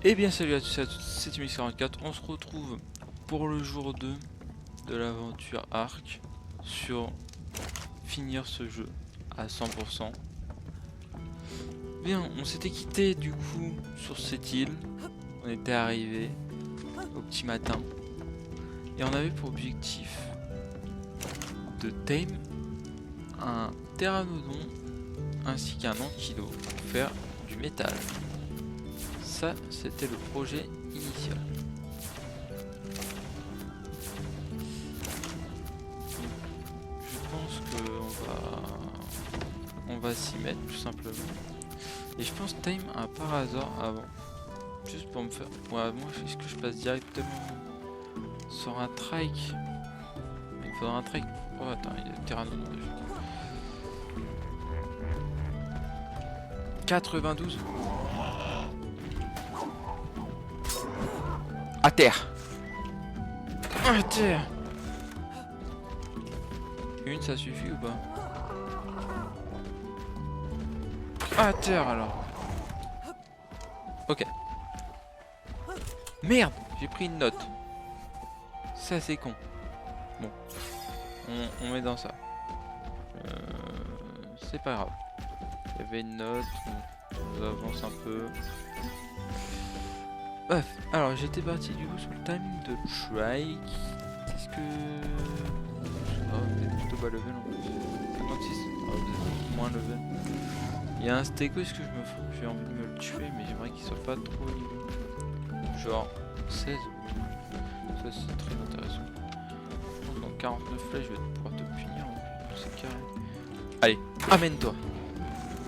Et bien salut à tous et à toutes, c'est Mix44, on se retrouve pour le jour 2 de l'aventure Ark sur finir ce jeu à 100%. Bien, on s'était quitté du coup sur cette île, on était arrivé au petit matin et on avait pour objectif de tame un pteranodon ainsi qu'un ankylo pour faire du métal. Ça, c'était le projet initial. Je pense qu'on va s'y mettre tout simplement. Et je pense time un par hasard avant. Juste pour me faire... Ouais, moi, est-ce que je passe directement sur un trike? Il me faudra un trike. Oh, attends, il y a le pteranodon déjà. 92. À terre. À terre. Une, ça suffit ou pas? À terre alors. Ok. Merde, j'ai pris une note. Ça c'est con. Bon. On met dans ça. C'est pas grave. Il y avait une note. On avance un peu. Bref, alors j'étais parti du coup sur le timing de Trike. Est-ce que... Oh, vous êtes plutôt bas level en plus. 56. Oh, vous êtes moins level. Il y a un stego, est-ce que j'ai envie de me le tuer, mais j'aimerais qu'il soit pas trop au niveau. Genre 16. Ça c'est très intéressant. Je pense qu'en 49 flèches je vais pouvoir te punir. C'est carré. Allez, amène-toi.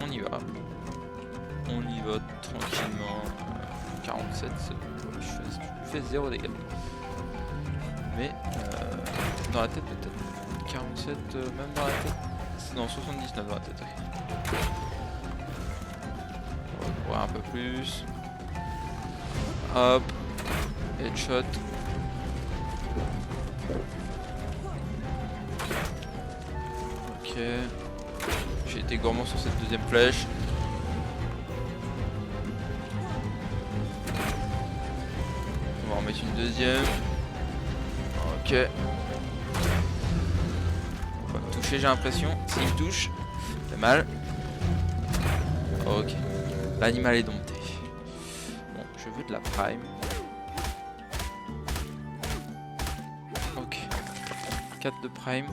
On y va. On y va tranquillement. 47, je fais 0 dégâts. Mais dans la tête peut-être. 47 même dans la tête. Non, 79 dans la tête. Okay. On va courir un peu plus. Hop. Headshot. Ok. J'ai été gourmand sur cette deuxième flèche. On va en mettre une deuxième. Ok. On va me toucher, j'ai l'impression. S'il me touche, c'est mal. Ok. L'animal est dompté. Bon, je veux de la prime. Ok. 4 de prime.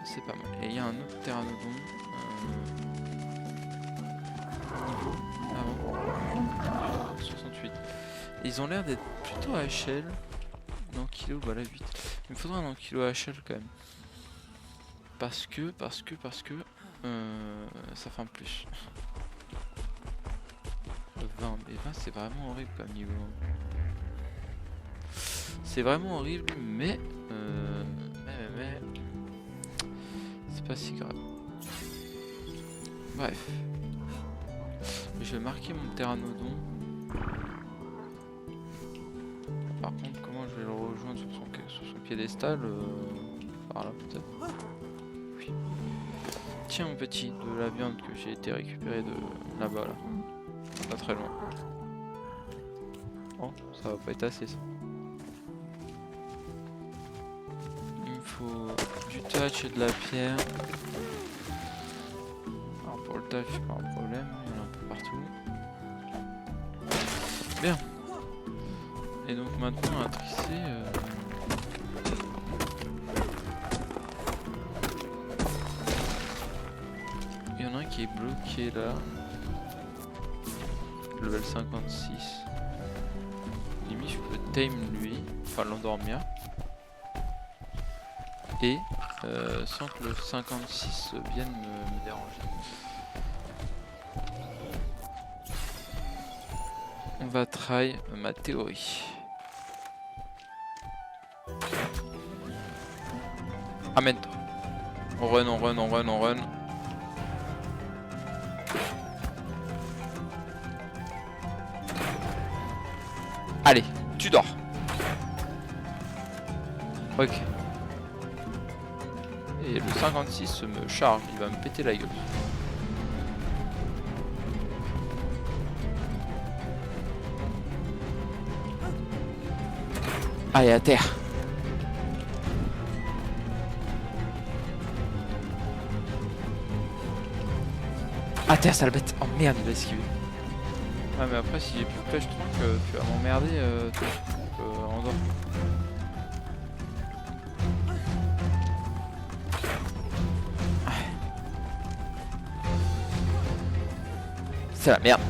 C'est pas mal. Et il y a un autre pteranodon. Niveau avant. 68. Et ils ont l'air d'être plutôt à échelle. L'ankylo, voilà 8. Il me faudra un ankylo à échelle quand même. Parce que ça fait un plus. 20, mais 20 c'est vraiment horrible comme niveau. C'est vraiment horrible, mais c'est pas si grave. Bref. Je vais marquer mon pteranodon. Par contre, comment je vais le rejoindre sur son piédestal par là peut-être. Oui. Tiens mon petit, de la viande que j'ai été récupérée de là-bas là. Pas très loin. Oh, ça va pas être assez ça. Il me faut du touch et de la pierre. Alors pour le touch, pas un problème, il y en a un peu partout. Bien. Et donc maintenant on va trisser. Il y en a un qui est bloqué là. Level 56. Limite je peux tame lui, enfin l'endormir. Et sans que le 56 vienne me déranger. On va try ma théorie. Amène-toi. On run. Allez, tu dors. Ok. Et le 56 me charge, il va me péter la gueule. Allez, à terre. À terre, sale bête. Oh merde, il va esquiver. Ah, mais après, si j'ai plus de flèche tronc, tu vas m'emmerder, Andorre. C'est la merde.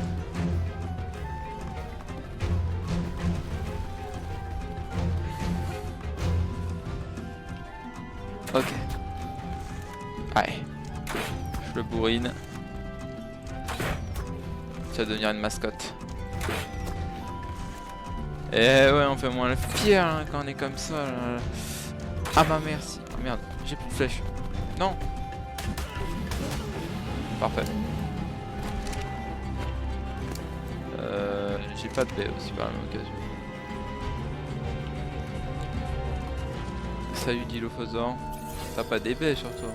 Ok. Allez. Je le bourrine. Ça va devenir une mascotte. Et ouais, on fait moins le fier hein, quand on est comme ça. Là. Ah bah merci. Oh, merde, j'ai plus de flèches. Non. Parfait. J'ai pas de baie aussi par la même occasion. Salut Dilophosaure. T'as pas d'épée sur toi.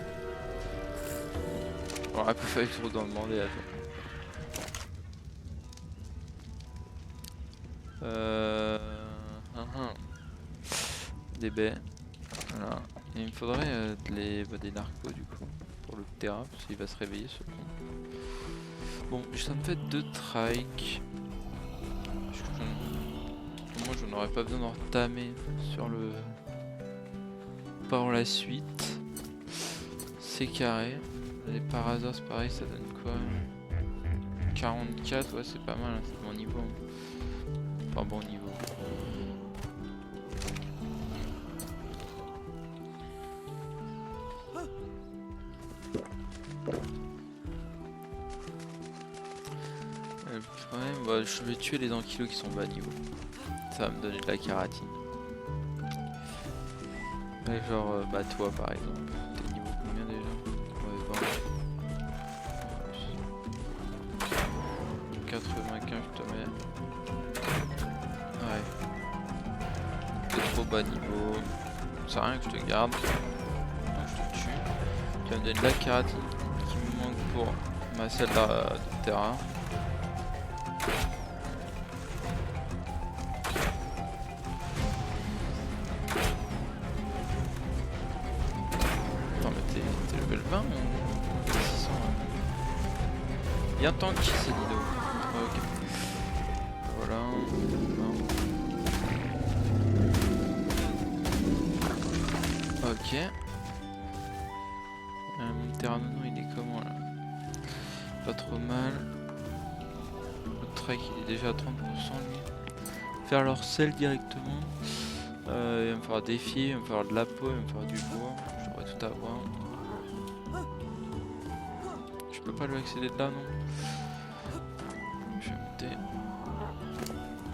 J'aurais pas fallu trop d'en demander à toi. Des baies. Voilà. Et il me faudrait des narcos du coup. Pour le terrain, parce qu'il va se réveiller ce con. Bon, ça me fait 2 trikes. Moi je n'aurais pas besoin d'en retamer sur le... Par la suite. C'est carré. Les par hasard c'est pareil, ça donne quoi? 44, ouais c'est pas mal, hein, c'est bon niveau. Enfin bon niveau. Le problème, bah, je vais tuer les ankylos qui sont bas niveau. Ça va me donner de la kératine. Mais genre, bah toi par exemple. T'es niveau combien déjà? Ouais, 20. 95 je te mets. Ouais. T'es trop bas niveau. Ça sert à rien que je te garde. Donc je te tue. Tu vas me donner de la kératine qui me manque pour ma salle de terrain. T'es level 20 ou 600 Il y a un tank qui c'est Lido. Ok. Voilà. Ok. Mon Pteranodon il est comment là? Pas trop mal. Le trek il est déjà à 30% lui. Faire leur sel directement. Il va me falloir des filles, il va me falloir de la peau, il va me falloir du bois. Je devrais tout avoir. Je peux pas lui accéder de là non. Je vais monter.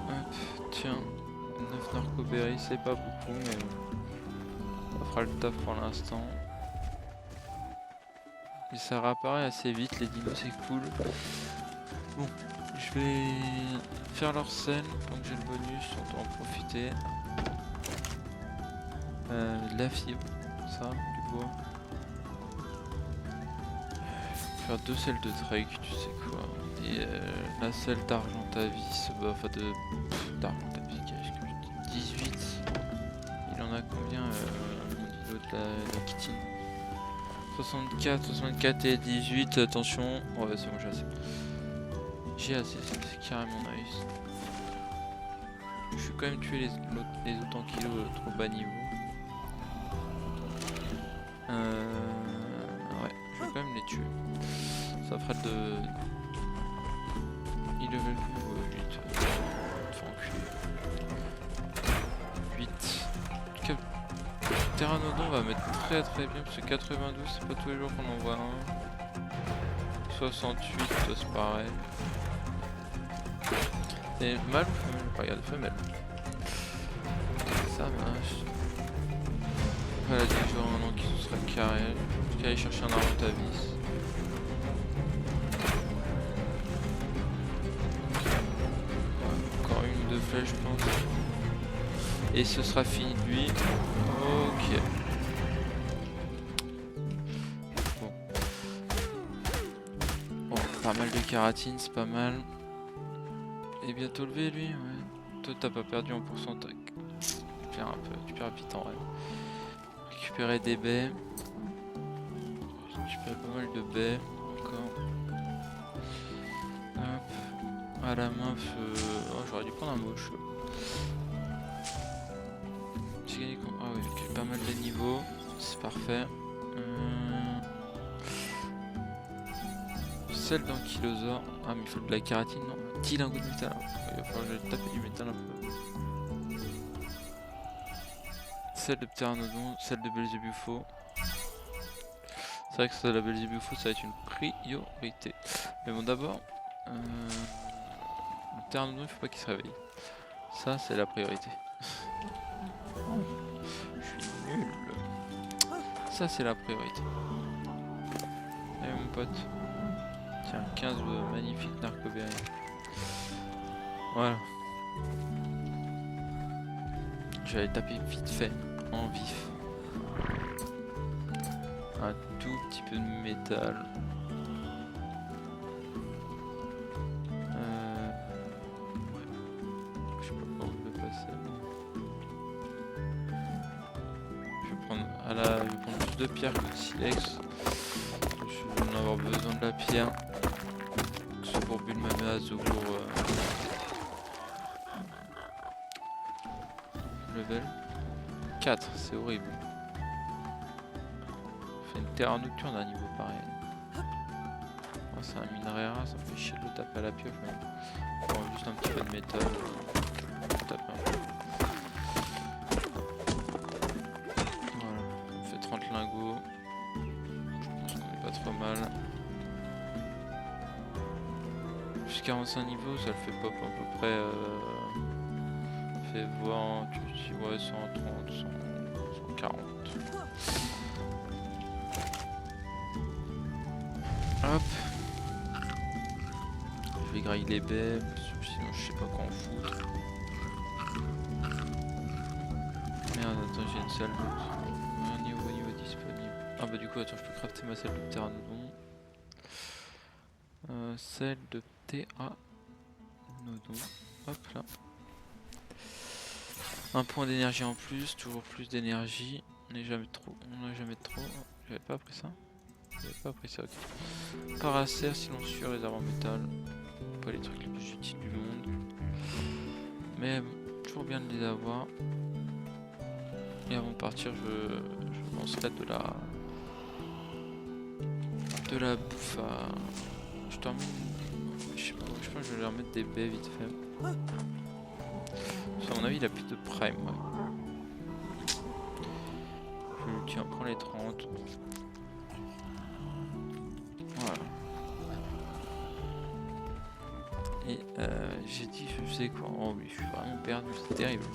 Hop, tiens. 9 narcoberries, c'est pas beaucoup mais ça fera le taf pour l'instant. Et ça réapparaît assez vite, les dinos c'est cool. Bon, je vais faire leur scène, donc j'ai le bonus, on peut en profiter. De la fibre, ça, du bois. Faire 2 selles de trek, tu sais quoi. Et la selle d'Argentavis, bah, enfin d'Argentavis, qu'est-ce que je dis 18. Il en a combien au niveau de la kitine? 64 et 18, attention. Ouais, c'est bon, j'ai assez. J'ai assez, c'est carrément nice. Je vais quand même tuer les autres en kilos trop bas niveau. Ouais, je vais quand même les tuer. Ça fera de... Il level 8. Enfin enculé. 8. Pteranodon va mettre très bien parce que 92 c'est pas tous les jours qu'on en voit un. 68 c'est pareil. C'est mâle ou femelle? Regarde, femelle. Ça marche. Voilà, dès que j'aurai un an qui se sera carré, je vais aller chercher un Argentavis. Encore une ou deux flèches je pense. Et ce sera fini de lui. Ok. Bon, pas mal de kératine, c'est pas mal. Et bientôt levé lui, ouais. Toi t'as pas perdu en pourcentage. perds un peu, tu perds vite en vrai. Récupérer des baies. Récupérer pas mal de baies encore. Hop. À la main, oh, j'aurais dû prendre un moche. J'ai gagné ah oui, ok, pas mal de niveaux, c'est parfait. Celle d'Ankylosaure. Ah mais il faut de la kératine, non? 10 lingots de métal. Il va falloir que je tape du métal un peu. Celle de Pteranodon, celle de Belzébuthos. C'est vrai que ça, la Belzébuthos, ça va être une priorité. Mais bon, d'abord, le Pteranodon, il faut pas qu'il se réveille. Ça, c'est la priorité. Je suis nul. Ça, c'est la priorité. Allez, mon pote. Tiens, 15 magnifiques narcobériens. Voilà. Je vais aller taper vite fait, en vif. Un tout petit peu de métal. Ouais. Je sais pas par où je vais passer. Je vais prendre, je vais prendre plus de pierre que de silex. Je vais en avoir besoin de la pierre. Que ce soit pour Bulmamia, Zogour. Level 4, c'est horrible. Fait une terre nocturne à un niveau pareil. Oh, c'est un minerai rare, ça me fait chier de le taper à la pioche. Mais bon, juste un petit peu de métal. Taper un peu. Voilà, ça me fait 30 lingots. Je pense qu'on est pas trop mal. Plus 45 niveaux, ça le fait pop à peu près. Fait voir, tu dis ouais, 130, 140. Hop. Je vais grailler les baies, sinon je sais pas quoi en foutre. Merde, attends, j'ai une salle de... Un niveau disponible. Ah bah du coup, attends, je peux crafter ma salle de Pteranodon. Celle de Pteranodon. Hop là. Un point d'énergie en plus, toujours plus d'énergie. On n'a jamais trop. J'avais pas appris ça. J'avais pas appris ça, ok. Paracère, silencieux, réserve en métal. Pas les trucs les plus utiles du monde. Mais bon, toujours bien de les avoir. Et avant de partir, je lancerai de la bouffe à... Je termine. Je sais pas, je pense que je vais leur mettre des baies vite fait. À mon avis, il a plus de prime. Ouais. Tiens, prends les 30. Voilà. Et j'ai dit, je sais quoi. Oh oui, je suis vraiment perdu, c'est terrible.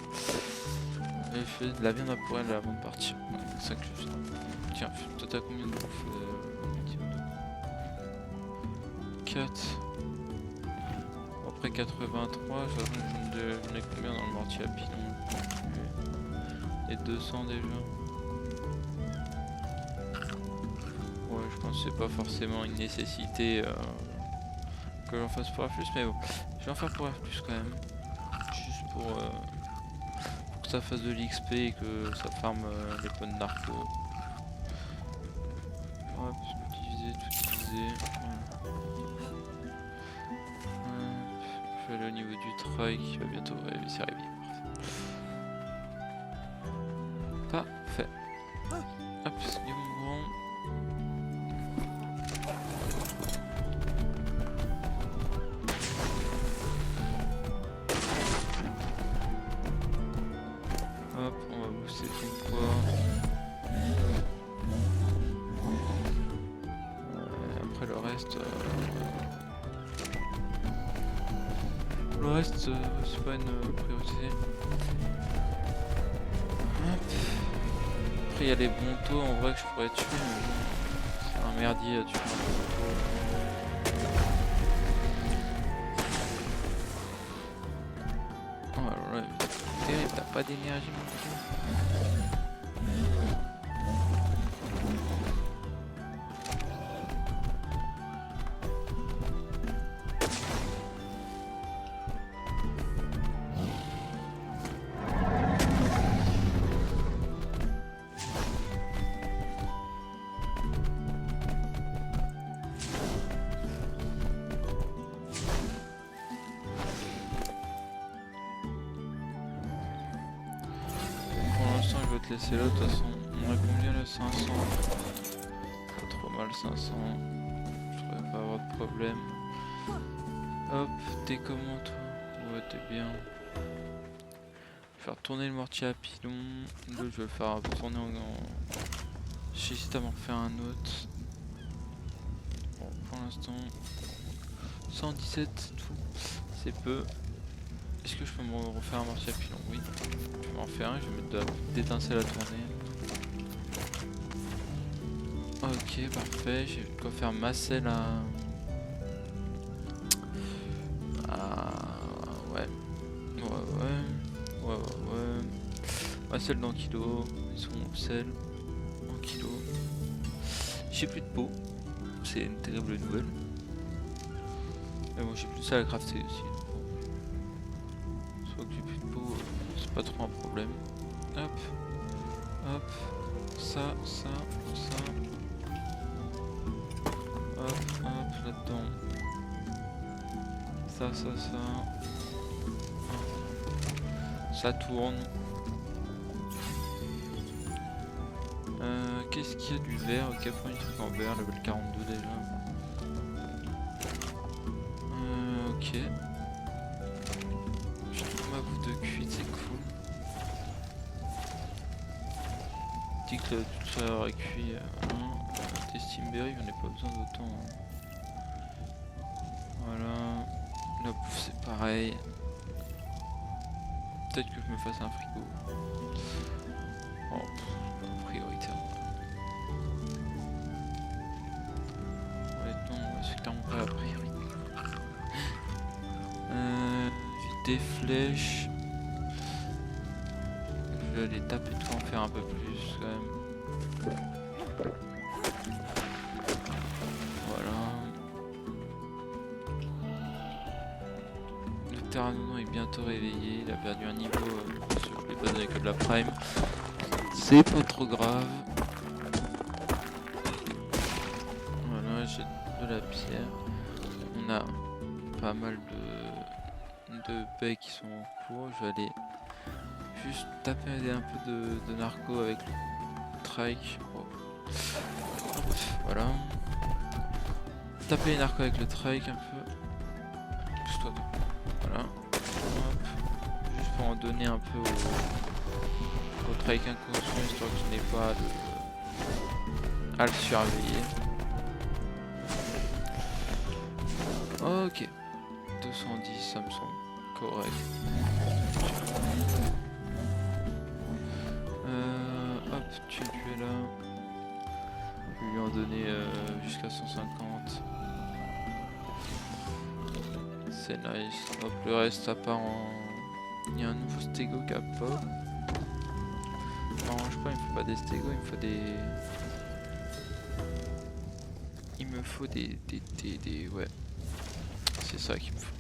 Je fais de la viande à pourelle avant de partir. Ouais, c'est ça que je fais. Tiens, toi t'as combien de bouffe 4. Après 83, j'en ai combien dans le mortier à pilon? Et 200 déjà. Ouais, je pense que c'est pas forcément une nécessité que j'en fasse pour plus, mais bon, je vais en faire pour plus quand même. Juste pour que ça fasse de l'XP et que ça farme les points de narco. Hop, tout diviser. Je vais aller au niveau du trail qui va bientôt s'y réveiller. Parfait. Hop, c'est bon. Hop, on va booster ton poids. Après le reste... Le reste, c'est pas une priorité. Hop. Après, il y a les bons taux en vrai que je pourrais tuer, mais c'est un merdier à tuer un bon taux. Oh là là, terrible, t'as pas d'énergie mon dieu. vais te laisser là, de toute façon. On a combien là? 500. Pas trop mal 500. Je devrais pas avoir de problème. Hop, t'es comment toi? Ouais, t'es bien. Je vais faire tourner le mortier à pilon. Là, je vais le faire tourner en... J'hésite à m'en refaire un autre. Bon, pour l'instant... 117, c'est tout. C'est peu. Est-ce que je peux me refaire un mortier à pilon? Oui. Je vais m'en faire un, je vais mettre d'étincelles à tourner. Ok, parfait. J'ai de quoi faire ma selle à... Ouais. Ma selle dans kilo. Ils sont sel en kilo. J'ai plus de peau. C'est une terrible nouvelle. Mais bon, j'ai plus de ça à crafter aussi. Soit que j'ai plus de peau, c'est pas trop un problème. Hop. Hop. Ça. Hop, là-dedans. Ça. Ça tourne. Qu'est-ce qu'il y a du vert? Ok, prends une truc en vert, level 42 déjà. Ok. Je trouve ma bouffe de cuite, c'est cool. Dis que tout ça aurait cuit. Tes Steamberry, j'en ai pas besoin d'autant. Voilà. La bouffe, c'est pareil. Peut-être que je me fasse un frigo. Oh, pas prioritaire. Honnêtement, c'est clairement pas la priorité. J'ai des flèches. Je vais aller taper tout, en faire un peu plus quand même. Voilà. Le Terranodon est bientôt réveillé. Il a perdu un niveau sur les bases avec de la prime. C'est pas trop grave. Voilà, j'ai de la pierre. On a pas mal de baies qui sont en cours. Je vais aller juste taper un peu de narco avec le trike. Oh. Hop, voilà. Taper les narcos avec le trike un peu. Pousse-toi. Voilà. Hop. Juste pour en donner un peu au trike inconscient, histoire que je n'ai pas à le surveiller. Ok. 210, ça me semble correct. Hop, tu es là. Je vais lui en donner jusqu'à 150. C'est nice. Hop, le reste ça part en... Il y a un nouveau stégo qui a pas. M'arrange pas, il me faut pas des stégos, il me faut des... Il me faut des... Ouais. C'est ça qu'il me faut.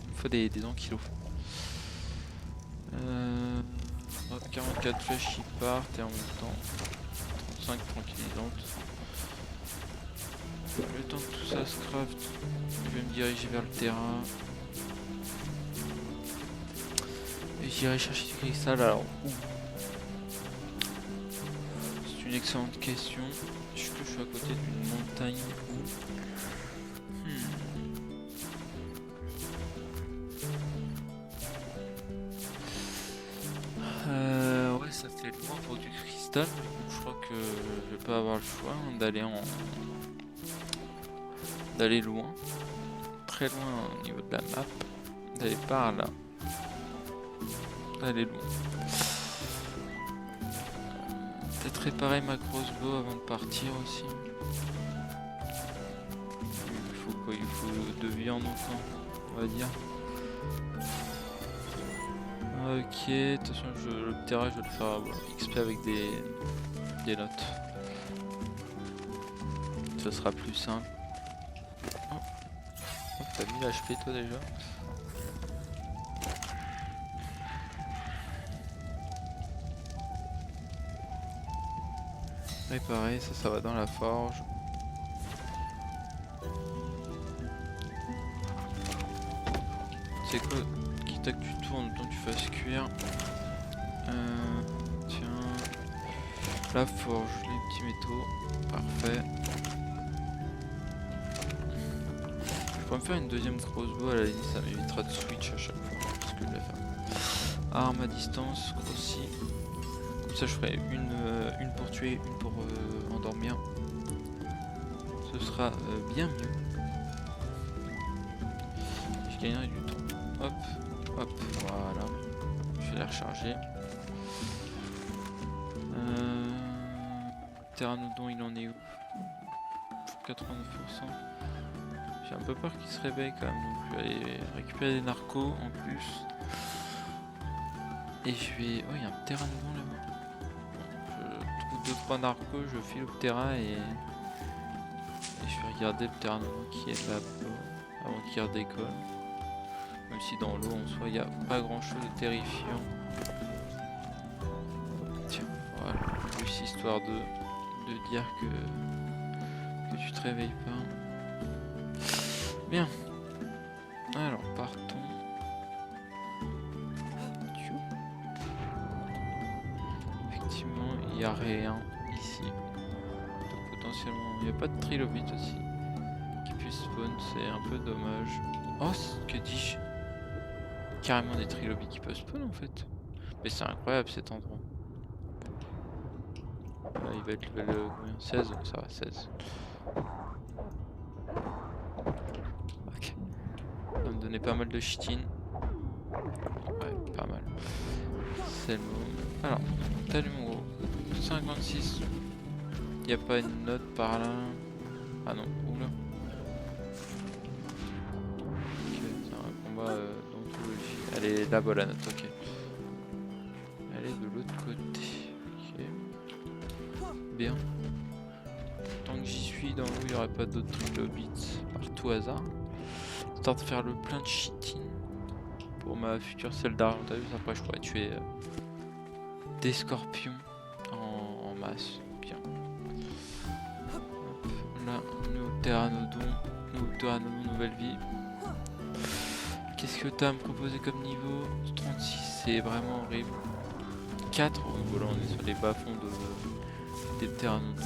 Il me faut des ankylos. Hop, 44 flèches qui partent et en même temps 35 tranquillisantes. Le temps que tout ça se craft, je vais me diriger vers le terrain. Et j'irai chercher du cristal. Alors où? C'est une excellente question. Est-ce que je suis à côté d'une montagne ou... Ouais, ça fait loin pour du cristal. Je crois que je vais pas avoir le choix d'aller loin, très loin au niveau de la map, d'aller par là, d'aller loin. Peut-être réparer ma crossbow avant de partir aussi. Il faut quoi? Il faut 2 viandes encore, on va dire. Ok, de toute façon le terrain je vais le faire XP avec des notes. Ce sera plus simple. Oh, t'as mis l'HP toi déjà? Réparer, ça va dans la forge. C'est quoi? Quitte à que tu tournes, le temps que tu fasses cuire. Tiens, La forge, les petits métaux. Parfait. Je pourrais me faire une deuxième crossbow à la limite, ça m'évitera de switch à chaque fois. C'est ce que je vais faire. Arme à distance, crossi. Comme ça je ferai une pour tuer, une pour endormir. Ce sera bien mieux. Je gagnerai du temps. Hop, hop, voilà. Je vais les recharger. Pteranodon, il en est où? 89%. J'ai un peu peur qu'il se réveille quand même, donc je vais aller récupérer des narcos en plus. Et je vais... Oh, il y a un pteranodon là-bas. Bon, je trouve 2-3 narcos, je file au terrain et je vais regarder le pteranodon qui est là-bas avant qu'il redécolle. Même si dans l'eau en soi il n'y a pas grand chose de terrifiant. Tiens, voilà, juste histoire de dire que tu te réveilles pas. Bien. Alors partons. Effectivement, il n'y a rien ici. Donc potentiellement, il n'y a pas de trilobite aussi qui puisse spawn, c'est un peu dommage. Oh, que dis-je? Carrément des trilobites qui peuvent spawn en fait. Mais c'est incroyable cet endroit. Là, il va être level combien? 16, ça va, 16. Ok. Ça va me donner pas mal de chitine. Ouais, pas mal. C'est le moment. Alors, salut mon gros. 56. Y a pas une note par là? Ah non, oula. Ok, c'est un combat d'ontologie. Elle est là-bas la note, ok. Elle est de l'autre côté. Ok. Bien. Tant que j'y suis dans l'eau, il n'y aurait pas d'autres trilobites par tout hasard. Histoire de faire le plein de chitine pour ma future selle d'argent. Après, je pourrais tuer des scorpions en masse. Bien. Hop, là, nouveau pteranodon, nouvelle vie. Qu'est-ce que t'as à me proposer comme niveau? 36, c'est vraiment horrible. 4, voilà, on est sur les bas-fonds des pteranodons.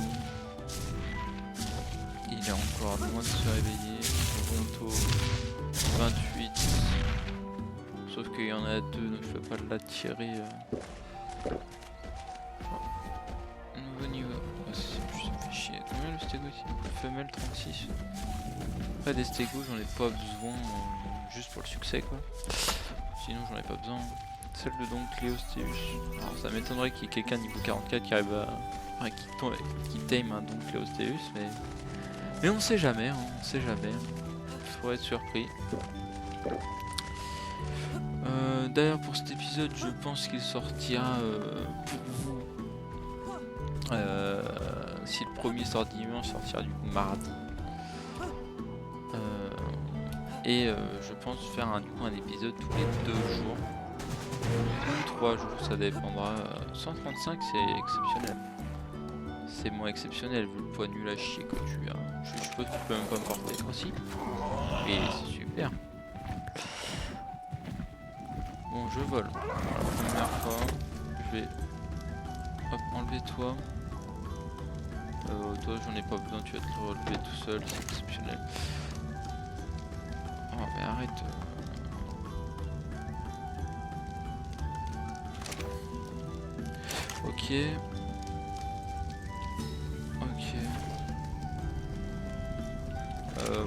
Il est encore loin de se réveiller. Ronto 28. Sauf qu'il y en a 2, donc je peux pas l'attirer. Nouveau niveau. Oh, ça fait chier. Combien le stégo ici? Femelle 36. Après des stégos, j'en ai pas besoin juste pour le succès quoi. Sinon j'en ai pas besoin. Celle de donc Cléostéus. Alors ça m'étonnerait qu'il y ait quelqu'un niveau 44 qui arrive à. Enfin, qui tame un donc Cléostéus, mais on sait jamais, hein, on sait jamais. Il faudrait être surpris. D'ailleurs pour cet épisode je pense qu'il sortira pour vous. Si le premier sort dimanche, sortira du coup mardi. Et je pense faire du coup un épisode tous les 2 jours. Ou 3 jours, ça dépendra. 135 c'est exceptionnel. C'est moins exceptionnel vu le poids nul à chier que tu as. Je suppose que tu peux même pas me porter aussi. Et c'est super. Bon, je vole. Pour la première fois, je vais enlever toi. Toi, j'en ai pas besoin, tu vas te le relever tout seul, c'est exceptionnel. Oh, mais arrête. Ok. Ok.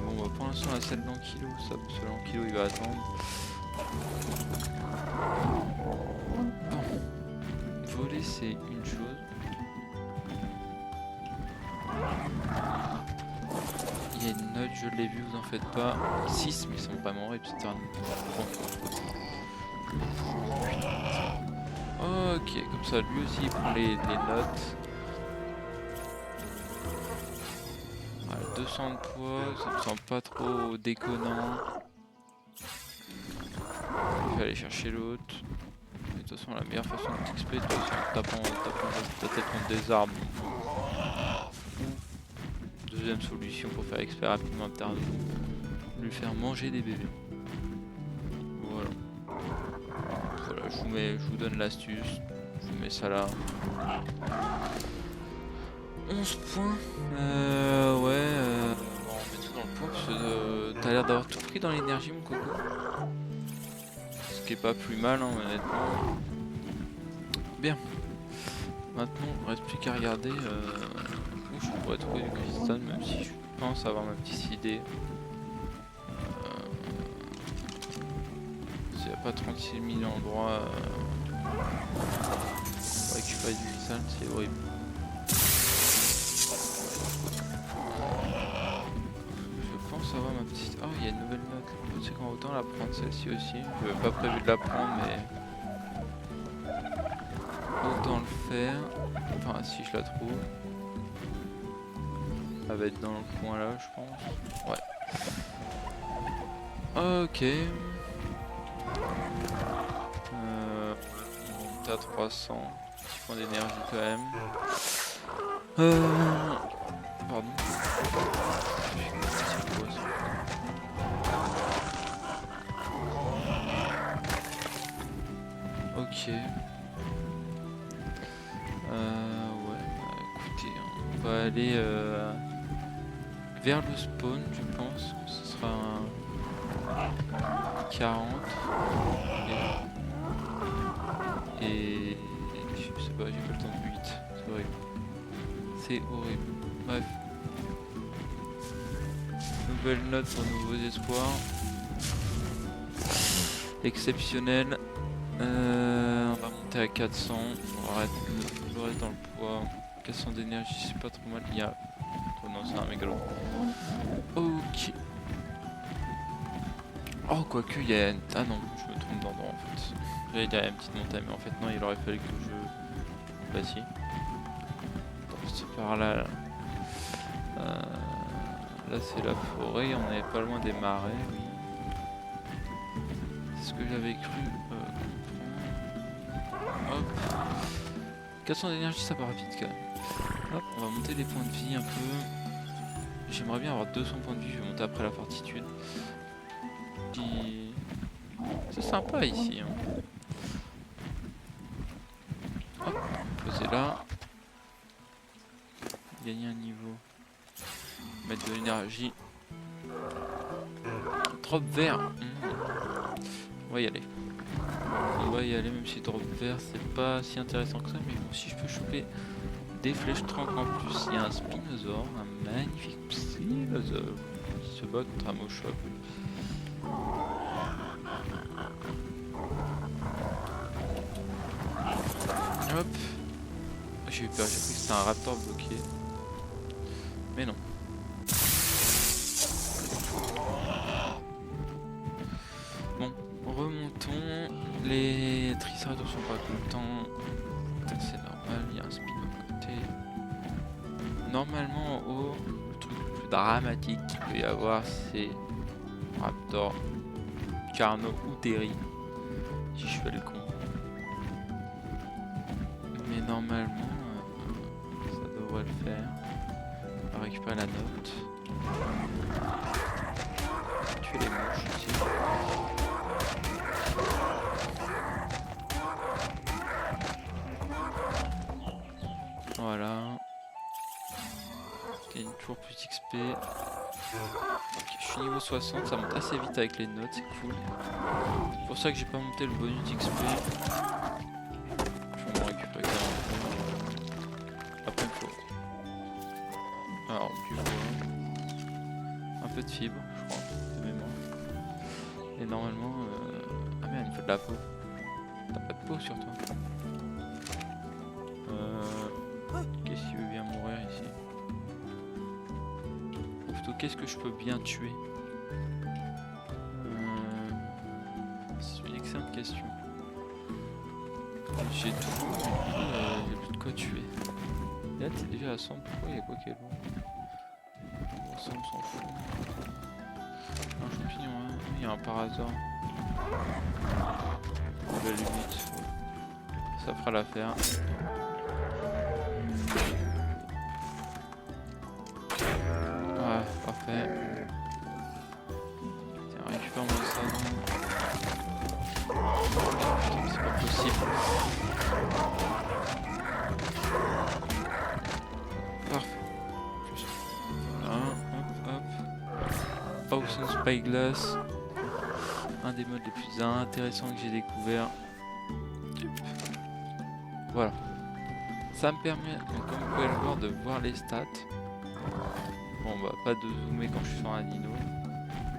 Bon, bah, pour l'instant, la selle d'Ankilo, ça, parce que l'Ankilo il va attendre. Bon. Voler, c'est une chose. Il y a une note, je l'ai vu, vous en faites pas. 6, mais ils sont vraiment horribles, c'est un. Ok, comme ça, lui aussi il prend les notes. Voilà, 200 de poids, ça me semble pas trop déconnant. Je vais aller chercher l'autre. De toute façon, la meilleure façon de t'exploiter, c'est en tapant ta tête contre des arbres. Deuxième solution pour faire expert rapidement interne, lui faire manger des bébés. Voilà. Voilà, je vous donne l'astuce. Je vous mets ça là. 11 points. Ouais, on met tout dans le point parce que t'as l'air d'avoir tout pris dans l'énergie, mon coco. Ce qui est pas plus mal, hein, honnêtement. Bien. Maintenant, il ne reste plus qu'à regarder où je pourrais trouver du cristal, même si je pense avoir ma petite idée. S'il n'y a pas 36 000 endroits pour récupérer du cristal, c'est horrible. Je pense avoir ma petite... Oh, il y a une nouvelle note. Tu sais qu'on va autant la prendre celle-ci aussi. Je n'avais pas prévu de la prendre, mais... autant le faire. Enfin, si je la trouve. Elle va être dans le coin là, je pense. Ouais. Ok. On monte à 300. Petit point d'énergie quand même. Pardon. Ok. Ouais, bah, écoutez, on va aller vers le spawn, je pense que ce sera un 40 et je sais pas, j'ai pas le temps de 8, c'est horrible. C'est horrible. Bref. Nouvelle note pour nouveaux espoirs. Exceptionnel. On va monter à 400. On va arrêter le reste dans le poids. 400 d'énergie, c'est pas trop mal. Il y a... Oh non, c'est un mégalo. Ok. Oh, quoique, il y a... Ah non, je me trompe d'endroit en fait. J'allais dire il y a une petite montagne, mais en fait non, il aurait fallu que je... Bah si. C'est par là. Là c'est la forêt, on n'est pas loin des marais, oui. C'est ce que j'avais cru comprendre. Hop. 400 d'énergie, ça part vite quand même. Hop, on va monter les points de vie un peu. J'aimerais bien avoir 200 points de vie, je vais monter après la fortitude. C'est sympa ici. Hein. Hop, poser là. Gagner un niveau. Mettre de l'énergie. Drop vert. On va y aller. On va y aller, même si drop vert c'est pas si intéressant que ça. Mais bon, si je peux choper des flèches tranques en plus. Il y a un spinosaure, un magnifique spinosaure qui se bat contre un moshop. Hop. J'ai eu peur, j'ai cru que c'était un raptor bloqué. Mais non. Bon, remontons. Les triceratops sont pas contents. Peut-être c'est normal, il y a un spin à côté. Normalement en haut, le truc le plus dramatique qu'il peut y avoir, c'est Raptor, Carno ou Terry. Si je fais le con. Mais normalement, ça devrait le faire. On va récupérer la note. Tuer les mouches aussi. Voilà. Il y a toujours plus d'XP. Ok, je suis niveau 60, ça monte assez vite avec les notes, c'est cool. C'est pour ça que j'ai pas monté le bonus d'XP. Je vais m'en récupérer quand même. Après il faut... Alors du bois. Un peu de fibre, je crois, de mémoire. Et normalement... Ah merde, il me faut de la peau. T'as pas de peau sur toi. Qu'est-ce qui veut bien mourir ici? Ou plutôt, qu'est-ce que je peux bien tuer? C'est une excellente question. J'ai tout, j'ai plus de quoi tuer. Et là t'es déjà à 100, pourquoi il y a quoi qui est lourd? Bon, ça on s'en fout. Un champignon, hein. Il y a un parasaure. La limite, ça fera l'affaire. Ouais, parfait. Tiens, récupère-moi ça. C'est pas possible. Poison Spyglass, un des modes les plus intéressants que j'ai découvert. Voilà. Ça me permet, comme vous pouvez le voir, de voir les stats. Bon bah pas de zoomer quand je suis sur un dino.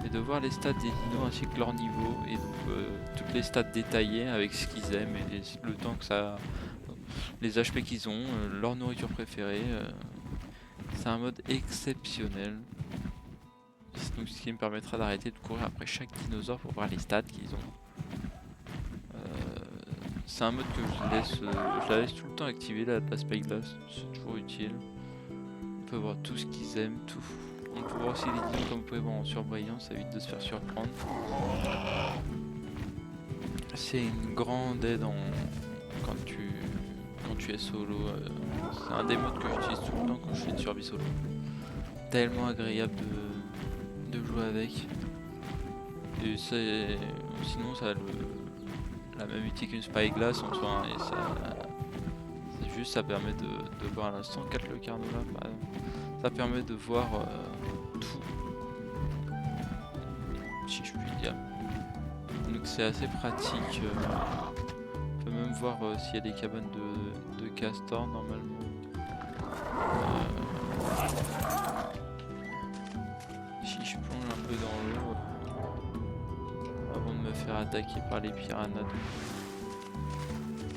Et de voir les stats des dinos ainsi que leur niveau. Et donc toutes les stats détaillées avec ce qu'ils aiment et le temps que ça... les HP qu'ils ont, leur nourriture préférée. C'est un mode exceptionnel. Donc, ce qui me permettra d'arrêter de courir après chaque dinosaure pour voir les stats qu'ils ont. C'est un mode que je la laisse tout le temps activer, la Spyglass, c'est toujours utile. On peut voir tout ce qu'ils aiment, tout. On peut voir aussi les dinos comme vous pouvez voir en surbrillance, ça évite de se faire surprendre. C'est une grande aide quand tu es solo. C'est un des modes que j'utilise tout le temps quand je fais une survie solo. Tellement agréable de jouer avec. Et sinon ça a la même utilité qu'une Spyglass en soi, et c'est juste, ça permet de voir à l'instant 4 le Carnola par exemple. Ça permet de voir tout, si je puis dire. Donc c'est assez pratique. On peut même voir s'il y a des cabanes de castors normalement. Si je plonge un peu dans l'eau avant de me faire attaquer par les piranhas.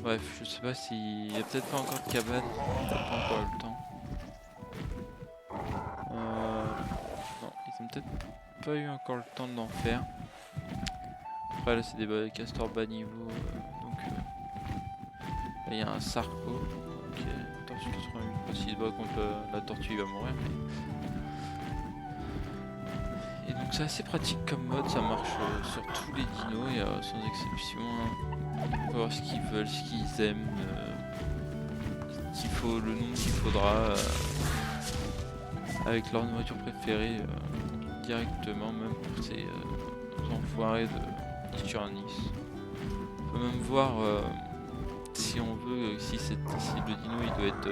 Bref, je sais pas s'il y a peut-être pas encore de cabane, peut-être pas encore eu le temps. Non, ils ont peut-être pas eu encore le temps d'en faire. Après là c'est des castors bas niveau, donc là il y a un sarco. Ok, tortue 88, s'il se bat contre la tortue il va mourir. Et donc c'est assez pratique comme mode, ça marche sur tous les dinos, sans exception. On peut voir ce qu'ils veulent, ce qu'ils aiment, le nom qu'il faudra, avec leur nourriture préférée directement, même pour ces enfoirés de Tyrannis. On peut même voir si on veut, si le dino il doit être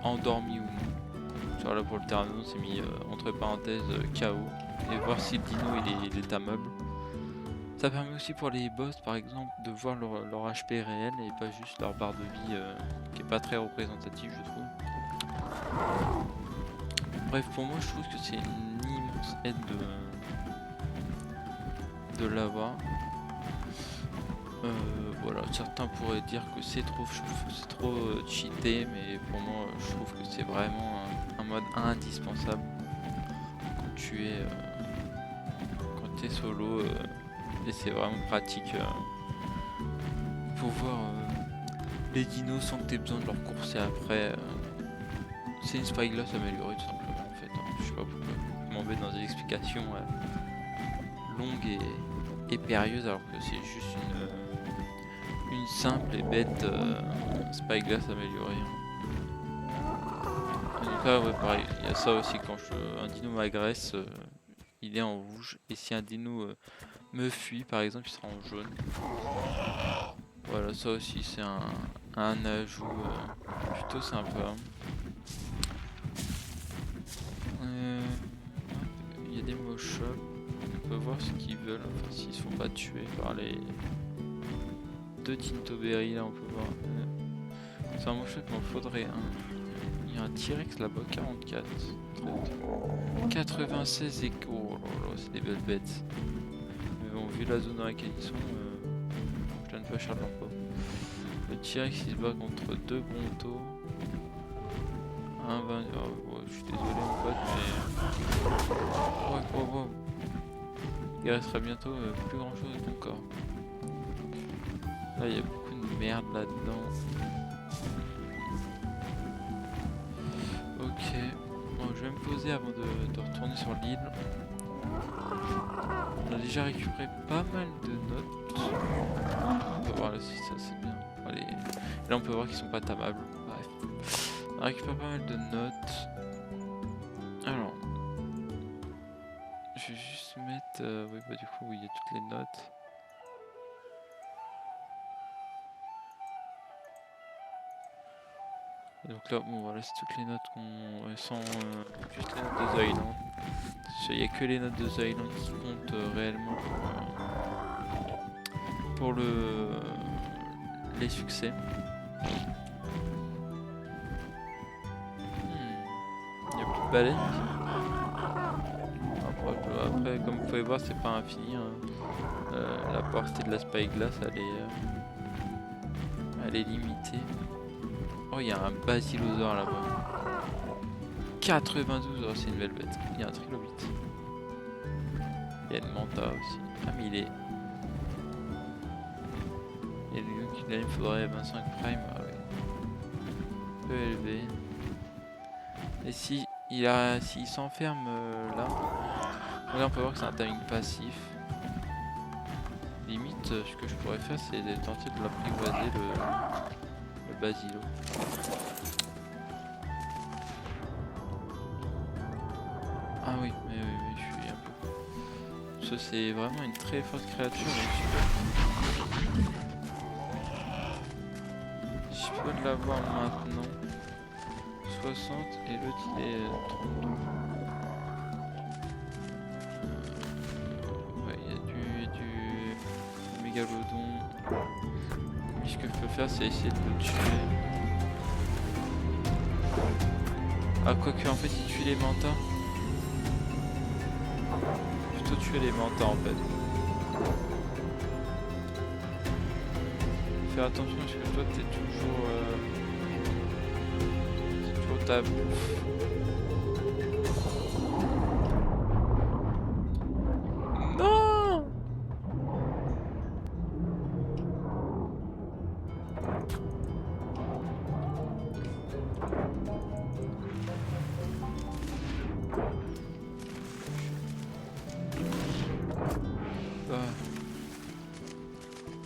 endormi ou non. Genre là pour le Pteranodon c'est mis entre parenthèses KO, et voir si le dino il est aimable. Ça permet aussi pour les boss par exemple de voir leur HP réel et pas juste leur barre de vie qui est pas très représentative je trouve. Bref, pour moi je trouve que c'est une immense aide de l'avoir. Voilà, certains pourraient dire que c'est trop cheaté, mais pour moi je trouve que c'est vraiment un mode indispensable quand tu es solo. Et c'est vraiment pratique pour voir les dinos sans que tu aies besoin de leur courser après. C'est une Spyglass améliorée tout simplement en fait. Je sais pas pourquoi je m'embête dans des explications longues et périlleuses alors que c'est juste une simple et bête Spyglass améliorée. Et donc là ouais pareil, il y a ça aussi quand un dino m'agresse, il est en rouge, et si un dino me fuit par exemple il sera en jaune. Voilà, ça aussi c'est un ajout plutôt sympa. Il y a des mosh-ups, on peut voir ce qu'ils veulent, enfin s'ils se font pas tuer par les deux Tintoberry là on peut voir. C'est un mosh-up mais il en faudrait un. Il y a un T-Rex là-bas, 44, 96 et... Oh là là, c'est des belles bêtes. Mais bon, vu la zone dans laquelle ils sont, je donne pas cher de leur peau. Le T-Rex il se bat contre deux Brontos. Un 20... Oh, je suis désolé mon pote, mais... Ouais. Il restera bientôt plus grand chose de ton corps. Là il y a beaucoup de merde là-dedans. Ok, bon, je vais me poser avant de retourner sur l'île. On a déjà récupéré pas mal de notes. On peut voir là si ça c'est bien. Allez. Là on peut voir qu'ils sont pas tamables. Bref. On récupère pas mal de notes. Alors. Je vais juste mettre... oui bah du coup oui, il y a toutes les notes. Et donc là, bon voilà, c'est toutes les notes qu'on sent, juste les notes de The Island. Il n'y a que les notes de The Island qui comptent réellement pour les succès. Il n'y a plus de baleines ici. Après, comme vous pouvez voir, c'est pas infini. Hein. La portée de la spyglass, elle est limitée. Oh, il y a un basilosaure là-bas. 92, oh, c'est une belle bête. Il y a un trilobite. Il y a une manta aussi. Ah, mais il est. Et donc là, il me faudrait 25 prime. Ah, ouais. Peu élevé. Et si s'il s'enferme là, on peut voir que c'est un timing passif. Limite, ce que je pourrais faire, c'est de tenter de l'apprivoiser le basilo. Ah oui, mais je suis un peu. Ça, c'est vraiment une très forte créature. Je peux l'avoir maintenant. 60 et l'autre il est 32. Ouais, il y a du mégalodon. Mais ce que je peux faire, c'est essayer de le tuer. Ah, quoique en fait il tue les mantas. Plutôt tuer les mantas en fait. Faire attention parce que toi t'es toujours ta bouffe. Non!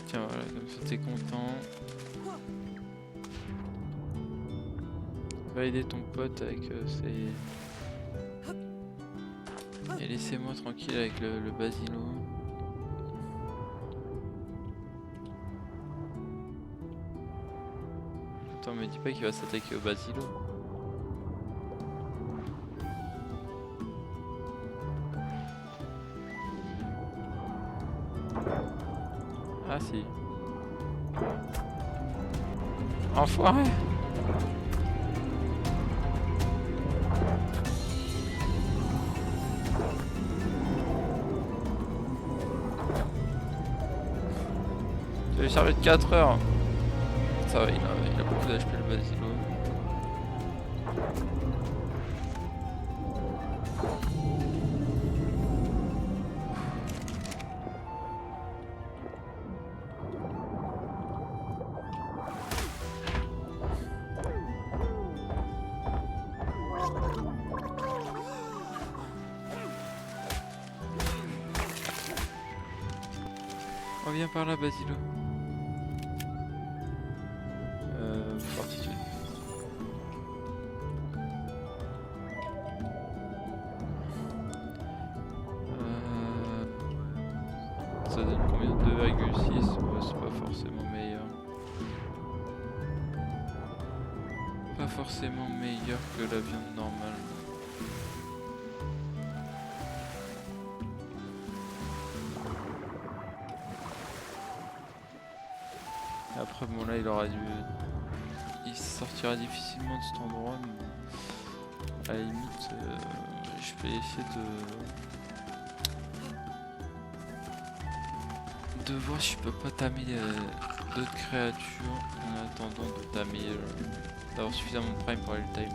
Tiens, voilà, comme ça t'es content. Va aider ton pote avec ses... Et laissez-moi tranquille avec le basilo. Attends, me dis pas qu'il va s'attaquer au basilo. Ah si. Enfoiré! J'avais servi de 4 heures. Ça va, il a beaucoup d'HP le basilo. Reviens par là, Basilo. Fortitude. Ça donne combien? 2,6. Ouais, c'est pas forcément meilleur. Pas forcément meilleur que la viande normale. Après bon là il aura dû... Il sortira difficilement de cet endroit, mais à la limite je vais essayer de voir si je peux pas tamer d'autres créatures en attendant de tamer, d'avoir suffisamment de prime pour aller le timer.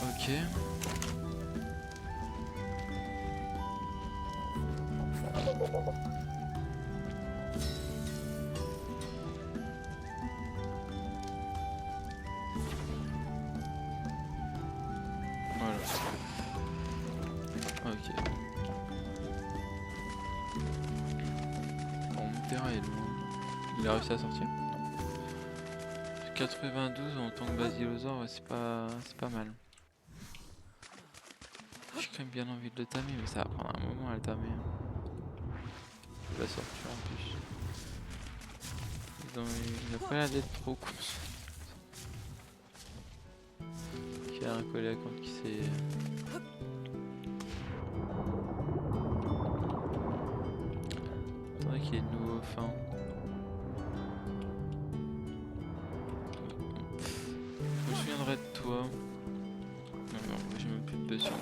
Ok. Voilà. Ok. Bon, mon terrain est loin. Il a réussi à sortir. 92 en tant que basilosaure, c'est pas mal. J'ai quand même bien envie de le tamer, mais ça va prendre un moment à le tamer. Il va sortir en plus. il a pas l'air d'être trop conscient. Il y a un collègue à compte qui s'est... Attendez qu'il y ait de nouveau faim. Je me souviendrai de toi. Non mais en vrai j'ai même plus de patience.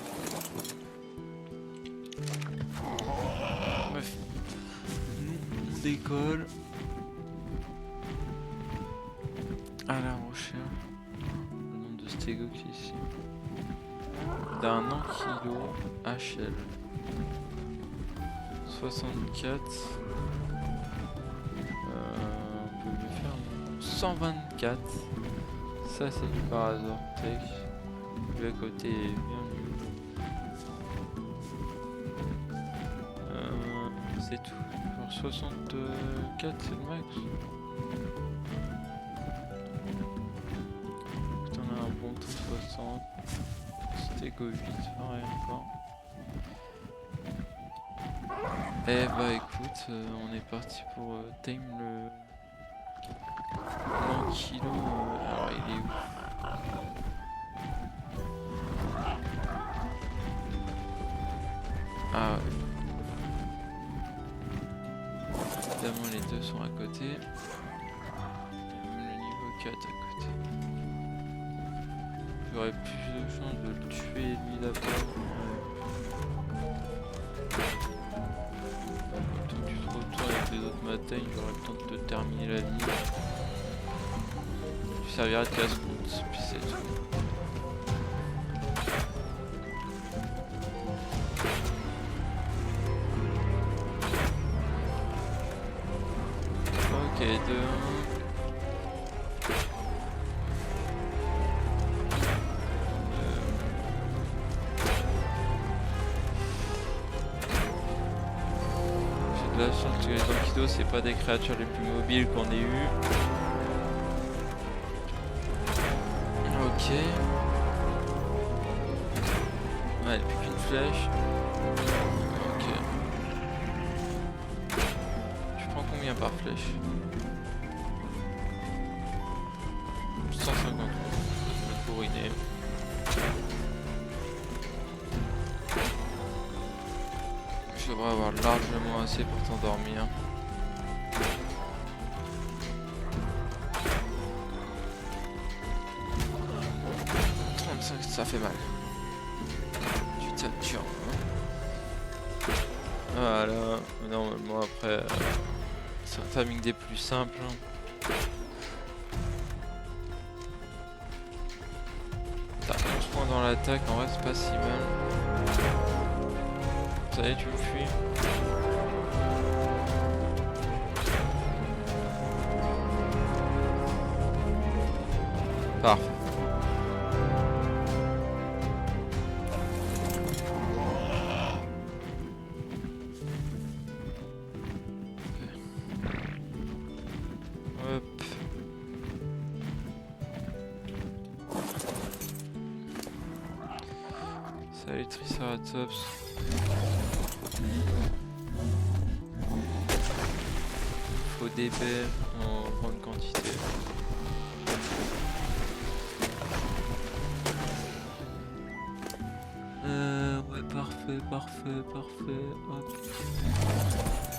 Bref. Nous on décolle. À la recherche. Le nombre de stégox ici. D'un ankilo HL. 64. On peut mieux faire. 124. Ça c'est du Parasaur Tech. Lui à côté est bien mieux. C'est tout. Genre 64 c'est le max. Putain, on a un bon tout 60. Stego 8, pareil encore. Eh bah écoute, on est parti pour tame l'ankilo. Alors il est où? Ah ouais. Évidemment les deux sont à côté. Le niveau 4 à côté. J'aurais plus de chance de le tuer lui d'abord. Tant que tu te retournes avec les autres matins, j'aurais le temps de te terminer la vie. Tu serviras de casse-route, puis c'est tout. Ok, 2-1. J'ai de la chance que les ankylos c'est pas des créatures les plus mobiles qu'on ait eu. Ok. Ouais, plus qu'une flèche. Ok. Tu prends combien par flèche? 150. Je vais me bourriner. Je devrais avoir largement assez pour t'endormir. Ça fait mal. Tu t'abtures. Hein. Voilà. Normalement après, c'est un timing des plus simples. T'as 11 points dans l'attaque, en vrai c'est pas si mal. Ça y est, tu me fuis. Parfait. Hop. Salut Triceratops. Faut des baies en grande quantité. Ouais, parfait. Hop.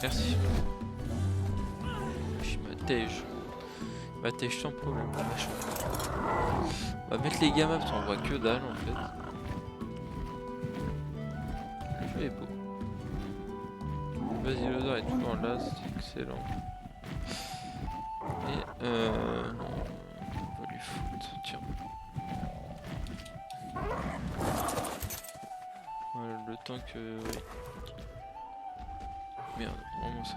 Merci. Je m'attège. Sans problème, machin. On va mettre les gammas parce qu'on voit que dalle en fait. Le jeu est beau. Le Basilodore est toujours là, c'est excellent. Et on va lui foutre, tiens. Voilà, le temps que... Ouais. Merde, vraiment ça.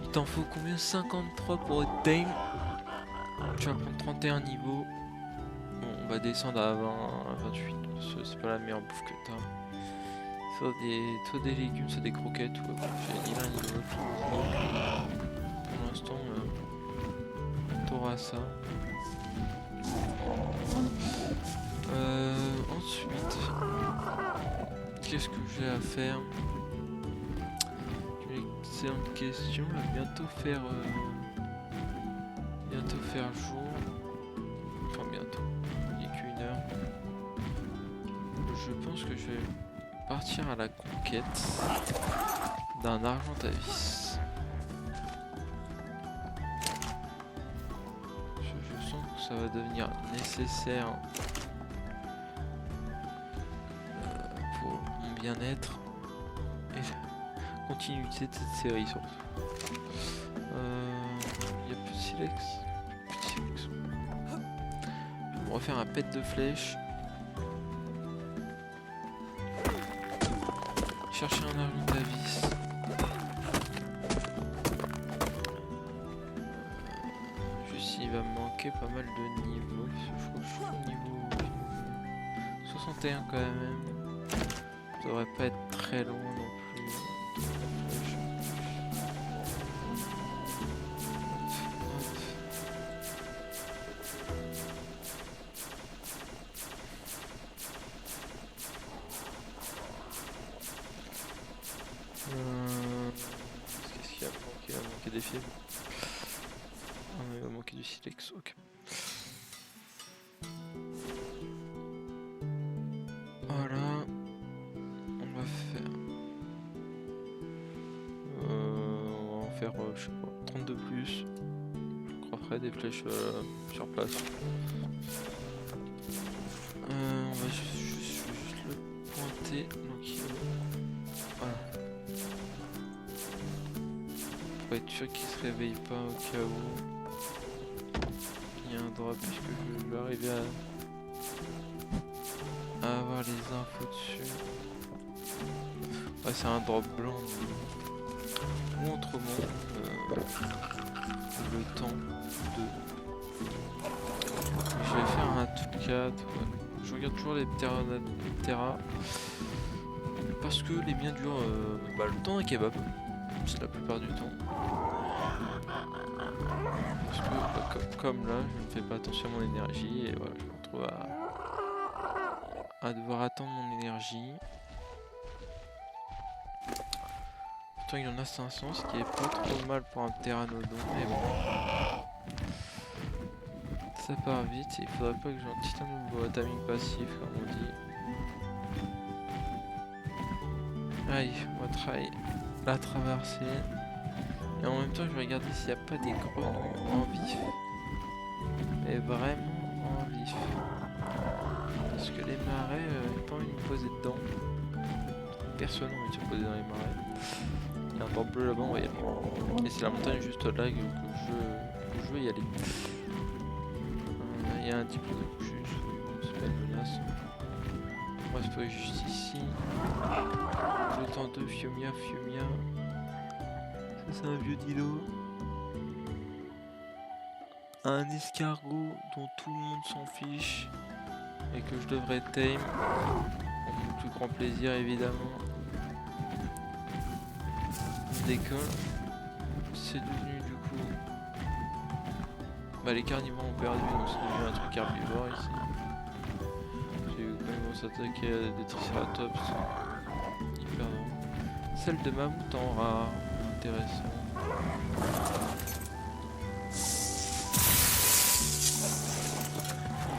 Il t'en faut combien? 53 pour être tame. Tu vas prendre 31 niveaux. Bon, on va descendre à 20, à 28. C'est pas la meilleure bouffe que t'as. Soit des légumes, soit des croquettes. Ouais, j'ai ni l'un ni l'autre. Pour l'instant, t'auras ça. Ensuite, qu'est-ce que j'ai à faire? Une excellente question. On va bientôt faire faire jour. Enfin bientôt. Il n'y a qu'une heure. Je pense que je vais partir à la conquête d'un Argentavis. Je sens que ça va devenir nécessaire pour mon bien-être et la continuité de cette série surtout. Il y a plus de silex. Je vais me refaire un pet de flèche. Chercher un Argentavis. Juste il va me manquer pas mal de niveaux. Je crois que je suis au niveau 61 quand même. Ça devrait pas être très loin non plus. Qu'est-ce qu'il y a manqué? Il va manquer des fibres. Ah, il va manquer du silex, ok. Voilà. On va faire... on va en faire, je sais pas, 32 plus. Je crafterai des flèches sur place. On va juste le pointer. Donc voilà. Pour être sûr qu'il se réveille pas au cas où il y a un drop, puisque je vais arriver à avoir les infos dessus. Ouais, c'est un drop blanc ou autrement le temps de... Je vais faire un tout 4. Ouais. Je regarde toujours les Terra parce que les biens durent le temps est kebab. C'est la plupart du temps. Parce que comme là, je ne fais pas attention à mon énergie et voilà, je me retrouve à devoir attendre mon énergie. Pourtant il y en a 500, ce qui est pas trop mal pour un pteranodon, mais bon. Ça part vite et il faudrait pas que j'en tite un nouveau timing passif comme on dit. Allez, on va try la traversée. Et en même temps je vais regarder s'il n'y a pas des grenouilles en vif. Mais vraiment en vif. Parce que les marais, j'ai pas envie de me poser dedans. Personne n'a envie de se poser dans les marais. Il y a un drop bleu là-bas, on va y aller. Et c'est la montagne juste là que je veux y aller. Il y a un diplodocus, c'est pas une menace. On va se poser juste ici. Le temps de Fiumia. Ça c'est un vieux dilo. Un escargot dont tout le monde s'en fiche. Et que je devrais tame. Pour mon plus grand plaisir évidemment. On décolle. C'est devenu du coup... Bah les carnivores ont perdu, donc c'est devenu un truc herbivore ici. J'ai vu quand ils vont s'attaquer à des triceratops. Hyper drôle. Celle de mammouth en rare. Intéressant.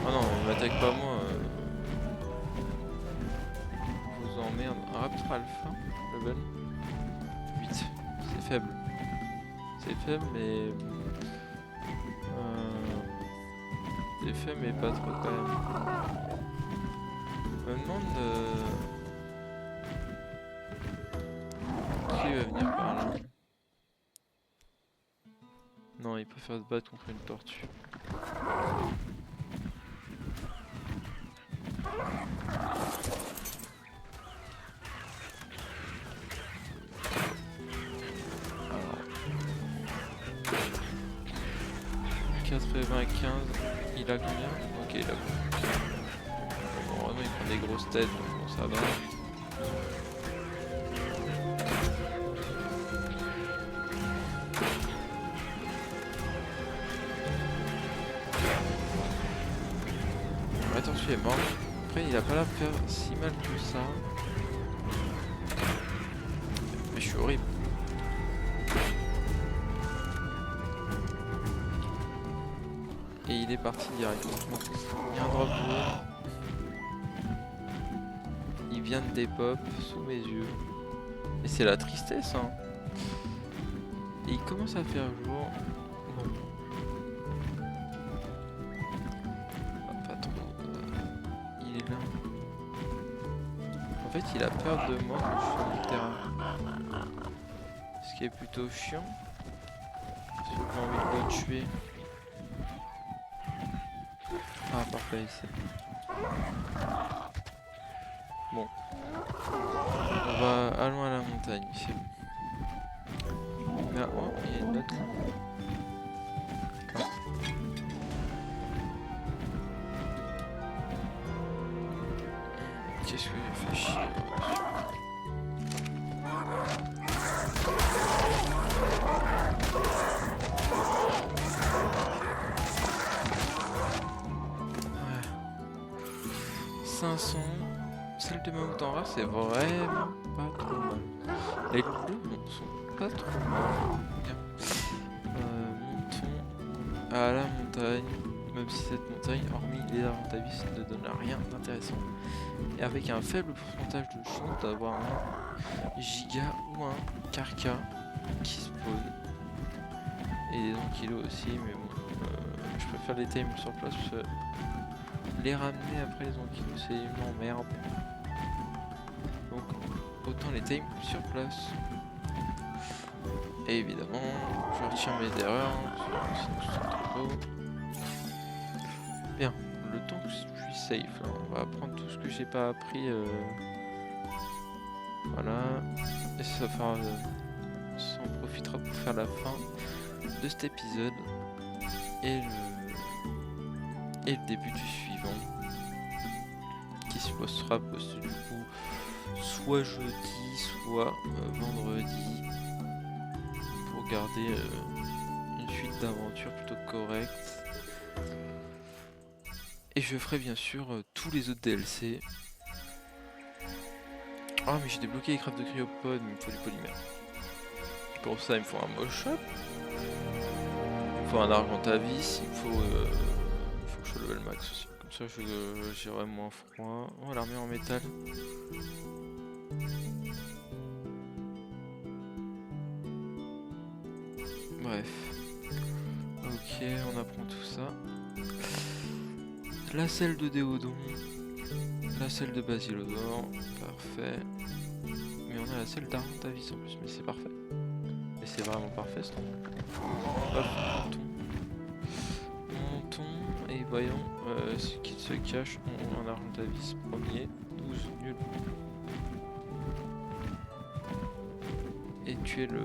Oh non, il m'attaque pas moi. Je vous emmerde. Un raptor alpha, level 8. C'est faible. C'est faible mais... c'est fait mais pas trop quand même. Je me demande qui va venir par là. Non, il préfère se battre contre une tortue. Alors. 95, il a combien? Ok, il a combien? Bon, vraiment il prend des grosses têtes, donc bon, ça va. Attends, je est mort. Après, il a pas l'air de faire si mal que ça. Mais je suis horrible. il est parti direct. Bon, il y a un drop jaune. Il vient de dépop sous mes yeux. Et c'est la tristesse, hein. Et il commence à faire jour. Bon. Ah, pas trop. Il est là. En fait, il a peur de moi quand je suis sur le terrain. Ce qui est plutôt chiant. Parce que j'ai envie de le tuer. Ah, parfait, ici. Bon. Allons à la montagne, c'est bon. Là, oh, il y a une note là. Qu'est-ce que j'ai fait chier? Ouais. 500. Celle de Mammouth en rare, c'est vraiment pas trop mal. Les bleus, non, sont pas trop mal. Bien. Montons à la montagne. Même si cette montagne, hormis les Argentavis, ne donne rien d'intéressant. Et avec un faible pourcentage de chance d'avoir un giga ou un carca qui spawn. Et des ankylos aussi, mais bon, je préfère les times sur place parce que les ramener après les ankylos c'est une emmerde. Donc autant les times sur place. Et évidemment, je retiens mes erreurs, sinon c'est trop. Bien, le temps que je suis safe, là, on va apprendre tout ce que j'ai pas appris. Voilà, et ça fera, ça en profitera pour faire la fin de cet épisode et le début du suivant, qui se sera posté du coup soit jeudi, soit vendredi, pour garder une suite d'aventures plutôt correcte. Et je ferai bien sûr tous les autres DLC. Ah mais j'ai débloqué les crafts de cryopode, mais il me faut du polymère. Pour ça il me faut un mosh-up. Il me faut un argentavis, il faut que je level max aussi. Comme ça j'irai moins froid. Oh, l'armure en métal. Bref. Ok, on apprend tout ça. La selle de Déodon. La selle de Basilodore. Parfait. Mais on a la selle d'Argentavis en plus, mais c'est parfait. Et c'est vraiment parfait ce temps. Hop, montons et voyons ce qu'il se cache en Argentavis premier. 12 nul. Et tu es le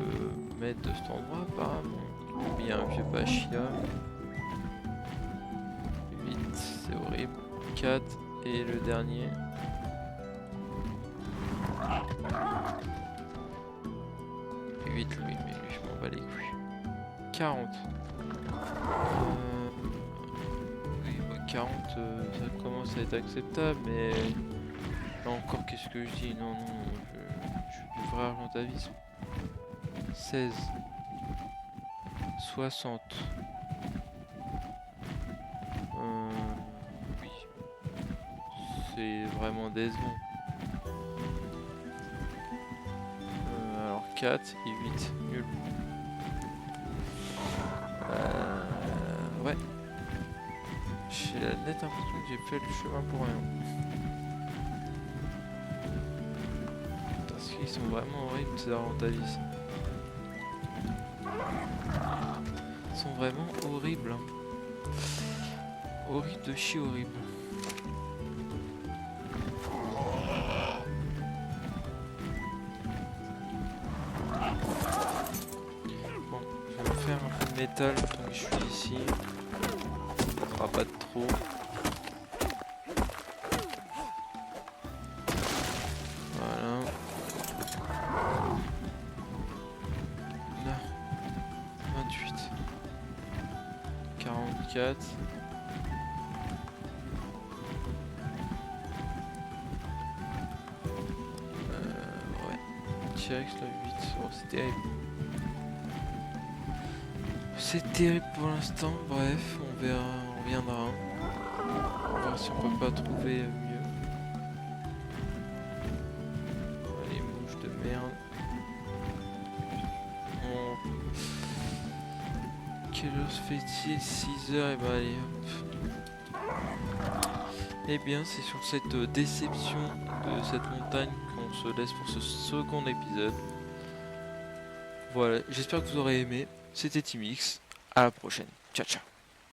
maître de cet endroit apparemment. Il y a un vieux Bachia. 8, c'est horrible. 4 et le dernier. 8 lui, mais lui je m'en bats les couilles. 40. Oui, bah 40, ça commence à être acceptable, mais là encore, qu'est-ce que je dis? Non, non, je suis du vrai argentavisme. 16. 60. Oui. C'est vraiment décevant. Alors 4 et 8, nul. Ouais. J'ai la nette impression que j'ai fait le chemin pour rien. Parce qu'ils sont vraiment horribles ces Argentavis. Ils sont vraiment horribles. Horrible de chez horrible. Bon, je vais me faire un peu de métal tant que je suis ici. Ça fera pas de trop. Voilà. Là. 28. 44. Ouais. T-Rex là 8. Oh, c'est terrible. C'est terrible pour l'instant. Bref, on verra. on reviendra. On va voir si on peut pas trouver mieux. Allez, mouche de merde. Quelle heure se fait-il? 6 heures, et bah allez hop. Et bien c'est sur cette déception de cette montagne qu'on se laisse pour ce second épisode. Voilà, j'espère que vous aurez aimé. C'était Timix. À la prochaine. Ciao ciao.